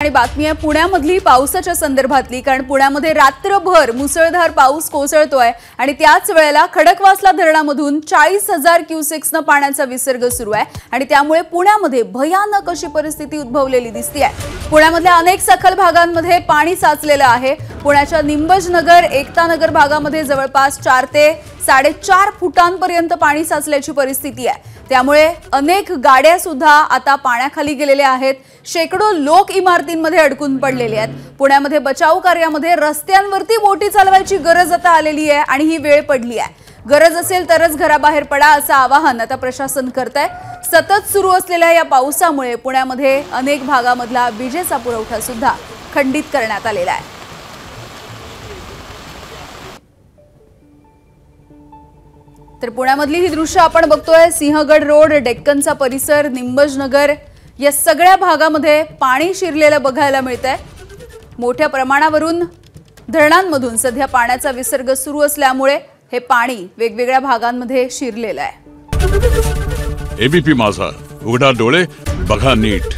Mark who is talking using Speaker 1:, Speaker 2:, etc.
Speaker 1: आणि बातमी आहे पुण्यामधली पावसाच्या संदर्भातली, कारण पुण्यामध्ये रात्रभर मुसळधार पाऊस कोसळतोय आणि त्याच वेळेला खडकवासला धरणामधून 40,000 क्युसेक्सनं पाण्याचा विसर्ग सुरू आहे आणि त्यामुळे पुण्यामध्ये भयानक अशी परिस्थिती उद्भवलेली दिसतेय। पुण्यामधल्या अनेक सखल भागांमध्ये पाणी साचलेलं आहे। पुण्याच्या निंबजनगर, एकतानगर भागामध्ये जवळपास 4 ते 4.5 फुटांपर्यंत पाणी साचल्याची परिस्थिती आहे। त्यामुळे अनेक गाड्या सुद्धा आता पाण्याखाली गेलेल्या आहेत। शेकडो लोक इमारतींमध्ये अडकून पडलेले आहेत। पुण्यामध्ये बचाव कार्यामध्ये रस्त्यांवरती बोटी चालवायची गरज आता आलेली आहे आणि ही वेळ पडली आहे। गरज असेल तरच घराबाहेर पडा असं आवाहन आता प्रशासन करतंय। सतत सुरू असलेल्या या पावसामुळे पुण्यामध्ये अनेक भागामधला विजेचा पुरवठा सुद्धा खंडित करण्यात आलेला आहे। तर पुण्यामधली ही दृश्य आपण बघतोय। सिंहगड रोड, डेक्कनचा परिसर, निंबजनगर या सगळ्या भागामध्ये पाणी शिरलेलं बघायला मिळतंय। मोठ्या प्रमाणावरून धरणांमधून सध्या पाण्याचा विसर्ग सुरू असल्यामुळे हे पाणी वेगवेगळ्या भागांमध्ये शिरलेलं आहे।
Speaker 2: एबीपी माझा, उघडा डोळे बघा नीट।